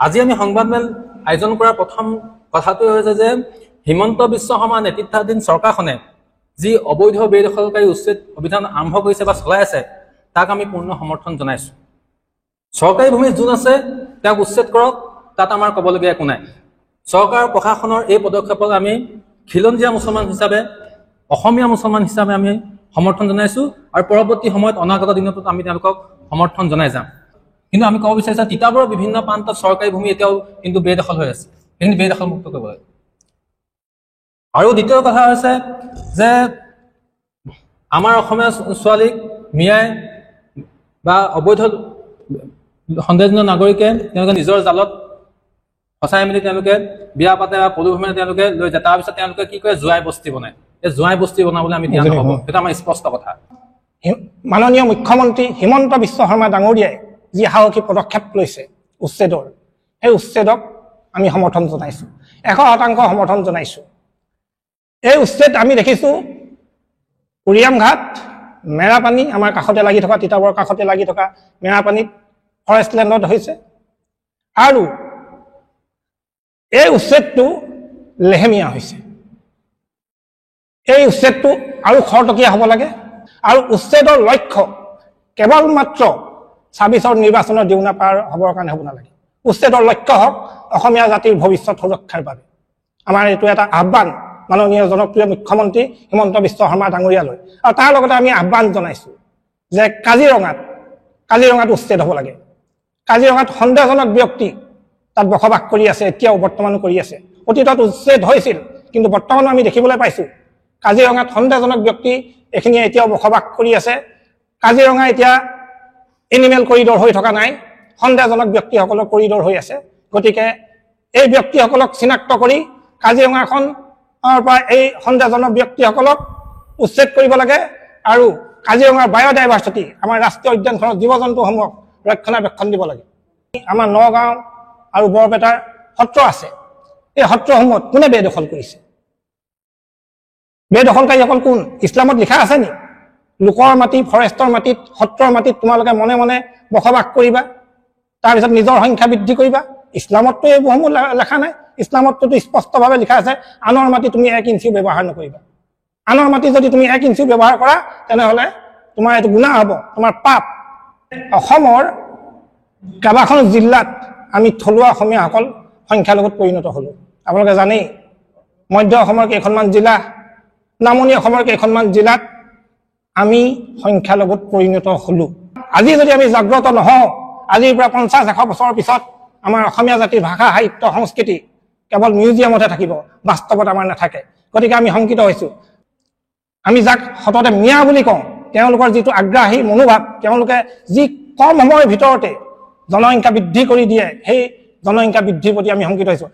আজি আমি সংবাদমেল আয়োজন কৰাৰ প্ৰথম কথাটো হৈছে যে হিমন্ত বিশ্ব শৰ্মা নেতৃত্বাধীন চৰকাৰখনে যি অবৈধ বেদখলকাৰী উচ্ছেদ অভিযান আৰম্ভ কৰিছে বা চলাই আছে তাক আমি পূৰ্ণ সমৰ্থন জনাইছো। চৰকাৰী ভূমি যোন আছে তাক উচ্ছেদ কৰক, তাত আমাৰ ক'বলগীয়া একো নাই। চৰকাৰ প্ৰশাসনৰ এই পদক্ষেপক আমি খিলঞ্জীয়া মুছলমান হিচাপে, অসমীয়া মুছলমান হিচাপে আমি সমৰ্থন জনাইছো আৰু পৰৱৰ্তী সময়ত অনাগত দিনতো আমি তেওঁলোকক সমৰ্থন জনাই যাম। কিন্তু আমি ক'ব বিচাৰিছো তিতাবৰৰ বিভিন্ন প্ৰান্তত চৰকাৰী ভূমি এতিয়াও কিন্তু বেদখল হৈ আছে, কিন্তু বেদখল মুক্ত কৰিব লাগে। আৰু দ্বিতীয় কথা হৈছে যে আমাৰ অসমীয়া ছোৱালীক মিয়াই বা অবৈধ সন্দেহজনক নাগৰিকে তেওঁলোকে নিজৰ জালত ফচাই মেলি তেওঁলোকে বিয়া পাতে বা পলুভূমিৰে তেওঁলোকে লৈ যায়। তাৰপিছত তেওঁলোকে কি কৰে, জোৱাই বস্তি বনায়। এই জোৱাই বস্তি বনাবলৈ আমি দিয়া নহ'ব, সেইটো আমাৰ স্পষ্ট কথা। মাননীয় মুখ্যমন্ত্ৰী হিমন্ত বিশ্ব শৰ্মা ডাঙৰীয়াই যি সাহসী পদক্ষেপ লৈছে উচ্ছেদৰ, সেই উচ্ছেদক আমি সমৰ্থন জনাইছো, 100% সমৰ্থন জনাইছো। এই উচ্ছেদ আমি দেখিছো উৰিয়ামঘাট, মেৰাপানী, আমাৰ কাষতে লাগি থকা তিতাবৰ কাষতে লাগি থকা মেৰাপানীত ফৰেষ্ট লেণ্ডত হৈছে। আৰু এই উচ্ছেদটো লেহেমীয়া হৈছে। এই উচ্ছেদটো আৰু খৰতকীয়া হ'ব লাগে। আৰু উচ্ছেদৰ লক্ষ্য কেৱল মাত্ৰ 26ৰ নিৰ্বাচনৰ দিউনা পাৰ হ'বৰ কাৰণে হ'ব নালাগে। উচ্ছেদৰ লক্ষ্য হওক অসমীয়া জাতিৰ ভৱিষ্যত সুৰক্ষাৰ বাবে। আমাৰ এইটো এটা আহ্বান মাননীয় জনপ্ৰিয় মুখ্যমন্ত্ৰী হিমন্ত বিশ্ব শৰ্মা ডাঙৰীয়ালৈ। আৰু তাৰ লগতে আমি আহ্বান জনাইছো যে কাজিৰঙাত উচ্ছেদ হ'ব লাগে। কাজিৰঙাত সন্দেহজনক ব্যক্তি তাত বসবাস কৰি আছে, এতিয়াও বৰ্তমানো কৰি আছে। অতীতত উচ্ছেদ হৈছিল, কিন্তু বৰ্তমানো আমি দেখিবলৈ পাইছো কাজিৰঙাত সন্দেহজনক ব্যক্তি এইখিনিয়ে এতিয়াও বসবাস কৰি আছে। কাজিৰঙা এতিয়া এনিমেল কৰিডৰ হৈ থকা নাই, সন্দেহজনক ব্যক্তিসকলৰ কৰিডৰ হৈ আছে। গতিকে এই ব্যক্তিসকলক চিনাক্ত কৰি কাজিৰঙাখনৰ পৰা এই সন্দেহজনক ব্যক্তিসকলক উচ্ছেদ কৰিব লাগে। আৰু কাজিৰঙাৰ বায়'ডাইভাৰ্চিটি, আমাৰ ৰাষ্ট্ৰীয় উদ্যানখনৰ জীৱ জন্তুসমূহক ৰক্ষণাবেক্ষণ দিব লাগে। আমাৰ নগাঁও আৰু বৰপেটাৰ সত্ৰ আছে, এই সত্ৰসমূহত কোনে বেদখল কৰিছে? বেদখলকাৰীসকল কোন? ইছলামত লিখা আছে নি? লোকৰ মাটি, ফৰেষ্টৰ মাটিত, সত্ৰৰ মাটিত তোমালোকে মনে মনে বসবাস কৰিবা, তাৰপিছত নিজৰ সংখ্যা বৃদ্ধি কৰিবা? ইছলামততো এইসমূহ লেখা নাই। ইছলামততো স্পষ্টভাৱে লিখা আছে আনৰ মাটি তুমি 1 ইঞ্চিও ব্যৱহাৰ নকৰিবা। আনৰ মাটি যদি তুমি 1 ইঞ্চিও ব্যৱহাৰ কৰা তেনেহ'লে তোমাৰ এইটো গুনাহ হ'ব, তোমাৰ পাপ। অসমৰ কেইবাখন জিলাত আমি থলুৱা অসমীয়াসকল সংখ্যালঘুত পৰিণত হ'লো। আপোনালোকে জানেই মধ্য অসমৰ কেইখনমান জিলা, নামনি অসমৰ কেইখনমান জিলাত আমি সংখ্যালঘুত পৰিণত হ'লো। আজি যদি আমি জাগ্ৰত নহওঁ, আজিৰ পৰা 50-100 বছৰৰ পিছত আমাৰ অসমীয়া জাতিৰ ভাষা, সাহিত্য, সংস্কৃতি কেৱল মিউজিয়ামতহে থাকিব, বাস্তৱত আমাৰ নাথাকে। গতিকে আমি শংকিত হৈছো। আমি যাক সততে মিয়া বুলি কওঁ, তেওঁলোকৰ যিটো আগ্ৰাহী মনোভাৱ, তেওঁলোকে যি কম সময়ৰ ভিতৰতে জনসংখ্যা বৃদ্ধি কৰি দিয়ে, সেই জনসংখ্যা বৃদ্ধিৰ প্ৰতি আমি শংকিত হৈছো।